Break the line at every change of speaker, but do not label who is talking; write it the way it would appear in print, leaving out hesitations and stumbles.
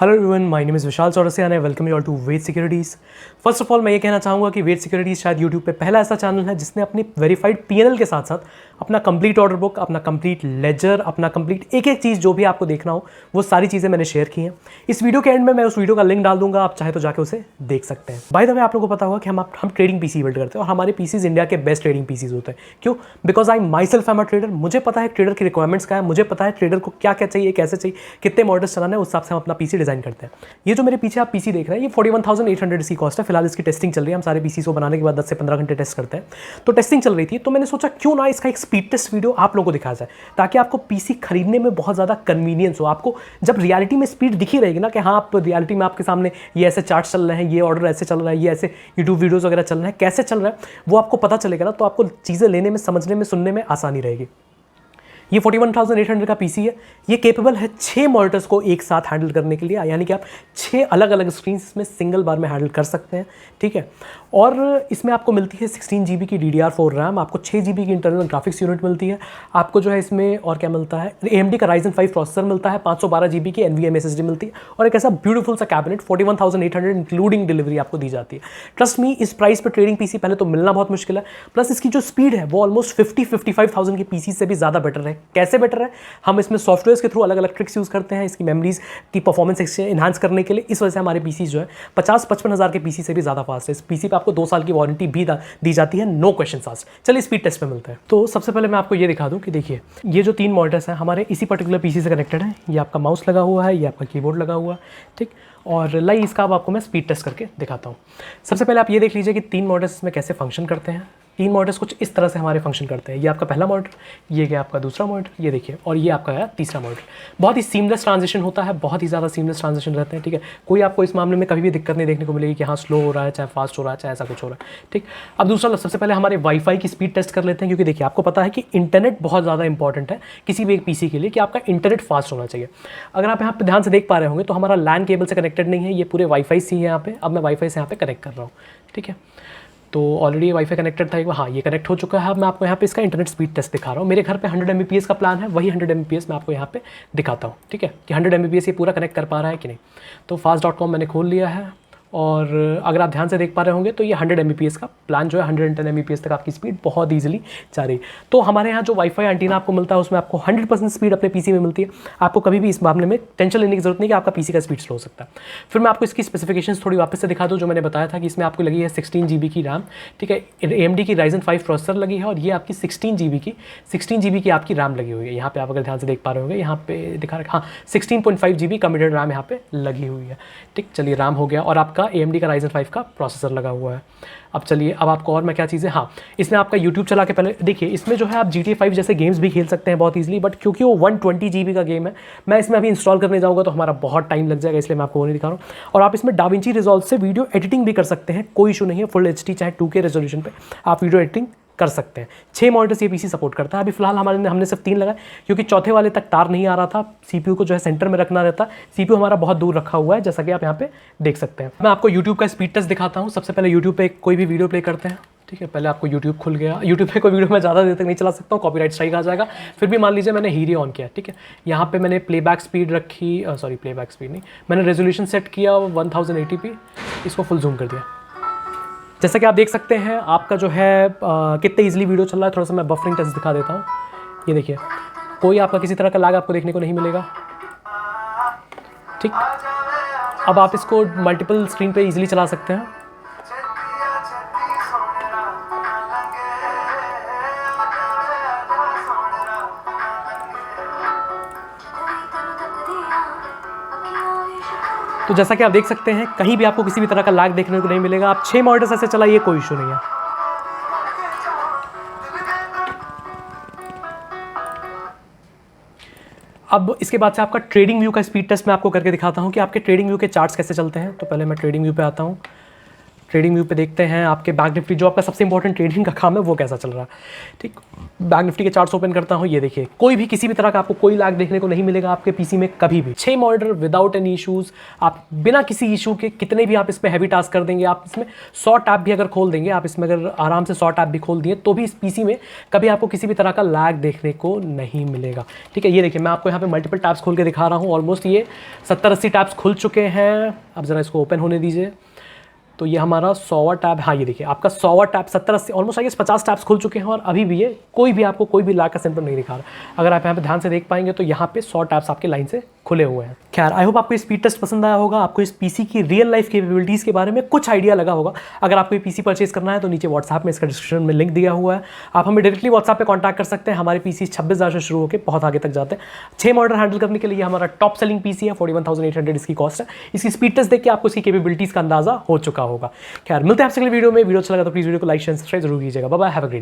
Hello everyone, my name is Vishal Chaurasia and I welcome you all to weight securities. First of all मैं ये कहना चाहूँगा कि wait securities शायद यूट्यूब पे पहला ऐसा चैनल है जिसने अपनी वेरीफाइड पीएनएल के साथ साथ अपना कंप्लीट ऑर्डर बुक, अपना कंप्लीट लेजर, अपना कंप्लीट एक एक चीज़ जो भी आपको देखना हो वो सारी चीज़ें मैंने शेयर की हैं। इस वीडियो के एंड में मैं उस वीडियो का लिंक डाल दूंगा, आप चाहे तो जाके उसे देख सकते हैं। बाय द वे, आप लोगों को पता होगा कि हम ट्रेडिंग पीसी बिल्ड करते हैं और हमारे पीसीज इंडिया के बेस्ट ट्रेडिंग पीसीज होते हैं। क्यों? Because I my self am a trader. मुझे पता है ट्रेडर की रिक्वायरमेंट्स क्या है, मुझे पता है ट्रेडर को क्या क्या चाहिए, कैसे चाहिए, कितने मॉडल्स चलाना है, उस हिसाब से हम अपना पीसी डिजाइन करते हैं। ये जो मेरे पीछे आप पीसी देख रहे हैं, ये 41,800 इसकी कॉस्ट है। फिलहाल इसकी टेस्टिंग चल रही है। हम सारे पीसी को बनाने के बाद 10 से 15 घंटे टेस्ट करते हैं। तो टेस्टिंग चल रही थी, तो मैंने सोचा क्यों ना इसका एक स्पीड टेस्ट वीडियो आप लोगों को दिखाया जाए, ताकि आपको पीसी खरीदने में बहुत ज़्यादा कन्वीनियंस हो। आपको जब रियलिटी में स्पीड दिखी रहेगी ना कि हाँ, आप रियलिटी में आपके सामने ये ऐसे चार्ट चल रहे हैं, ये ऑर्डर ऐसे चल रहा है, ये ऐसे यूट्यूब वीडियोज़ वगैरह चल रहे हैं, कैसे चल रहा है वो आपको पता चलेगा ना, तो आपको चीज़ें लेने में, समझने में, सुनने में आसानी रहेगी। ये 41,800 का पीसी है। ये केपेबल है 6 मॉनिटर्स को एक साथ हैंडल करने के लिए, यानी कि आप 6 अलग अलग स्क्रीन में सिंगल बार में हैंडल कर सकते हैं। ठीक है, और इसमें आपको मिलती है 16 GB की DDR4 रैम, आपको 6 GB की इंटरनल ग्राफिक्स यूनिट मिलती है। आपको जो है इसमें और क्या मिलता है, AMD का Ryzen 5 प्रोसेसर मिलता है, 512 GB की NVMe SSD मिलती है और एक ऐसा ब्यूटीफुल सा कैबिनेट 41,800 इंक्लूडिंग डिलीवरी आपको दी जाती है। ट्रस्ट मी, इस प्राइस पर ट्रेडिंग पीसी पहले तो मिलना बहुत मुश्किल है, प्लस इसकी जो स्पीड है वो ऑलमोस्ट 50-55,000 की पीसी से भी ज़्यादा बेटर है। कैसे बेटर है? हम इसमें सॉफ्टवेयर के थ्रू अलग अलग ट्रिक्स यूज़ करते हैं इसकी मेमोरीज की परफॉर्मेंस इन्हांस करने के लिए। इस वजह से हमारे पीसी जो है 50-55 हज़ार के पीसी से भी ज़्यादा फास्ट है। इस पीसी पे आपको 2 साल की वारंटी भी दी जाती है, नो क्वेश्चन आस्क्ड। चलिए स्पीड टेस्ट पे मिलते हैं। तो सबसे पहले मैं आपको ये दिखा दूं कि देखिए, ये जो 3 मॉनिटर्स हैं हमारे इसी पर्टिकुलर पीसी से कनेक्टेड है। ये आपका माउस लगा हुआ है, ये आपका कीबोर्ड लगा हुआ है। ठीक, और लाइए इसका अब आपको मैं स्पीड टेस्ट करके दिखाता हूँ। सबसे पहले आप ये देख लीजिए कि 3 मॉनिटर्स में कैसे फंक्शन करते हैं। 3 मॉनिटर्स कुछ इस तरह से हमारे फंक्शन करते हैं। ये आपका पहला मॉनिटर, ये गया आपका दूसरा मॉनिटर, ये देखिए, और ये आपका है तीसरा मॉनिटर। बहुत ही सीमलेस ट्रांजिशन होता है, बहुत ही ज़्यादा सीमलेस ट्रांजिशन रहते हैं। ठीक है, कोई आपको इस मामले में कभी भी दिक्कत नहीं देखने को मिलेगी कि हाँ स्लो हो रहा है, चाहे फास्ट हो रहा है, चाहे ऐसा कुछ हो रहा है। ठीक, अब दूसरा, सबसे पहले हमारे वाईफाई की स्पीड टेस्ट कर लेते हैं, क्योंकि देखिए आपको पता है कि इंटरनेट बहुत ज़्यादा इंपॉर्टेंट है किसी भी एक पीसी के लिए, कि आपका इंटरनेट फास्ट होना चाहिए। अगर आप यहाँ पर ध्यान से देख पा रहे होंगे तो हमारा लैन केबल से कनेक्टेड नहीं है, ये पूरे वाईफाई से ही है यहाँ पे। अब मैं वाईफाई से यहाँ पे कनेक्ट कर रहा हूँ। ठीक है, तो ऑलरेडी वाईफाई कनेक्टेड था एक बार, हाँ ये कनेक्ट हो चुका है। अब मैं आपको यहाँ पे इसका इंटरनेट स्पीड टेस्ट दिखा रहा हूँ। मेरे घर पे 100 Mbps का प्लान है, वही 100 Mbps मैं आपको यहाँ पे दिखाता हूँ। ठीक है, कि 100 Mbps ये पूरा कनेक्ट कर पा रहा है कि नहीं। तो fast.com मैंने खोल लिया है, और अगर आप ध्यान से देख पा रहे होंगे तो ये 100 Mbps का प्लान जो है 110 Mbps तक आपकी स्पीड बहुत ईजिली जा रही है। तो हमारे यहाँ जो वाईफाई एंटीना आपको मिलता है उसमें आपको 100% स्पीड अपने पीसी में मिलती है। आपको कभी भी इस मामले में टेंशन लेने की जरूरत नहीं कि आपका पीसी का स्पीड स्लो हो सकता है। फिर मैं आपको इसकी स्पेसिफिकेशंस थोड़ी वापस से दिखा दूँ। जो मैंने बताया था कि इसमें आपको लगी है 16 GB की रैम। ठीक है, AMD की Ryzen 5 प्रोसेसर लगी है, और ये आपकी 16 GB की आपकी रैम लगी हुई है। यहाँ पे आप अगर ध्यान से देख पा रहे होंगे, यहाँ पे दिखा रखा, हाँ 16.5 GB कमिटेड रैम यहाँ पे लगी हुई है। ठीक, चलिए रैम हो गया, और आपका AMD का Ryzen 5 का प्रोसेसर लगा हुआ है। अब चलिए, अब आपको और मैं क्या चीज़ें, हाँ इसमें आपका YouTube चला के, पहले देखिए इसमें जो है आप GTA 5 जैसे गेम्स भी खेल सकते हैं बहुत ईजिली, बट क्योंकि वो 120 GB का गेम है, मैं इसमें अभी इंस्टॉल करने जाऊँगा तो हमारा बहुत टाइम लग जाएगा, इसलिए मैं आपको वो नहीं दिखा रहा हूँ। और आप इसमें DaVinci Resolve से वीडियो एडिटिंग भी कर सकते हैं, कोई इशू नहीं है। फुल HD चाहे 2K रेजोल्यूशन पे आप वीडियो एडिटिंग कर सकते हैं। 6 मॉनिटर्स ये पीसी सपोर्ट करता है। अभी फिलहाल हमने सिर्फ 3 लगाए, क्योंकि चौथे वाले तक तार नहीं आ रहा था। CPU को जो है सेंटर में रखना रहता है, CPU हमारा बहुत दूर रखा हुआ है, जैसा कि आप यहाँ पे देख सकते हैं। मैं आपको YouTube का स्पीड टेस्ट दिखाता हूँ। सबसे पहले YouTube पे कोई भी वीडियो प्ले करते हैं। ठीक है, पहले आपको YouTube खुल गया। YouTube पे कोई वीडियो मैं ज़्यादा देर तक नहीं चला सकता हूँ, कॉपीराइट स्ट्राइक आ जाएगा। फिर भी मान लीजिए मैंने हीरे ऑन किया। ठीक है, यहाँ पे मैंने प्लेबैक स्पीड रखी, प्लेबैक स्पीड नहीं, मैंने रेजोल्यूशन सेट किया 1080p, इसको फुल जूम कर दिया। जैसा कि आप देख सकते हैं आपका जो है कितने इजीली वीडियो चल रहा है। थोड़ा सा मैं बफरिंग टेस्ट दिखा देता हूँ। ये देखिए, कोई आपका किसी तरह का लैग आपको देखने को नहीं मिलेगा। ठीक, अब आप इसको मल्टीपल स्क्रीन पे इजीली चला सकते हैं। तो जैसा कि आप देख सकते हैं, कहीं भी आपको किसी भी तरह का लैग देखने को नहीं मिलेगा। आप 6 मॉनिटर्स ऐसे चलाइए, कोई इशू नहीं है। अब इसके बाद से आपका ट्रेडिंग व्यू का स्पीड टेस्ट मैं आपको करके दिखाता हूं कि आपके ट्रेडिंग व्यू के चार्ट्स कैसे चलते हैं। तो पहले मैं ट्रेडिंग व्यू पे आता हूं। ट्रेडिंग व्यू पे देखते हैं आपके बैंक निफ्टी, जो आपका सबसे इंपॉर्टेंट ट्रेडिंग का काम है वो कैसा चल रहा है। ठीक, बैंक निफ्टी के चार्ट्स ओपन करता हूँ, ये देखिए कोई भी किसी भी तरह का आपको कोई लैग देखने को नहीं मिलेगा आपके पीसी में कभी भी। 6 मॉनिटर विदाउट एनी इशूज़, आप बिना किसी इशू के कितने भी आप इसमें हैवी टास्क कर देंगे, आप इसमें 100 टैब भी अगर खोल देंगे, आप इसमें अगर आराम से 100 टैब भी खोल दिए तो भी इस पीसी में कभी आपको किसी भी तरह का लैग देखने को नहीं मिलेगा। ठीक है, ये देखिए मैं आपको यहाँ पे मल्टीपल टैब्स खोल के दिखा रहा हूँ, ऑलमोस्ट ये 70-80 टैब्स खुल चुके हैं। अब ज़रा इसको ओपन होने दीजिए, तो ये हमारा 100वां टैब, हाँ ये देखिए आपका 100वां tab 70-80 almost I guess 50 tabs खुल चुके हैं और अभी भी ये कोई भी आपको कोई भी लैग का सिम्टम नहीं दिखा रहा। अगर आप यहाँ पे ध्यान से देख पाएंगे तो यहाँ पे 100 टैब्स आपके लाइन से खुले हुए हैं। खैर आई होप आपको इस स्पीड टेस्ट पसंद आया होगा, आपको इस पीसी की रियल लाइफ कैपेबिलिटीज़ के बारे में कुछ आइडिया लगा होगा। अगर आपको ये पीसी परचेज करना है तो नीचे व्हाट्सएप में इसका डिस्क्रिप्शन में लिंक दिया हुआ है, आप हमें डायरेक्टली व्हाट्सएप पे कॉन्टैक्ट कर सकते हैं। हमारे पीसी 26,000 से शुरू होकर बहुत आगे तक जाते हैं। 6 मॉडल हैंडल करने के लिए हमारा टॉप सेलिंग पीसी है, 41,800 इसकी कॉस्ट है। इसकी स्पीड टेस्ट देख के आपको इसकी कैपेबिलिटीज़ का अंदाजा हो चुका होगा। खैर मिलते हैं आपसे अगले वीडियो में। वीडियो अच्छा लगा तो प्लीज़ वीडियो को लाइक शेयर सब्सक्राइब जरूर कीजिएगा। Bye bye, have a great.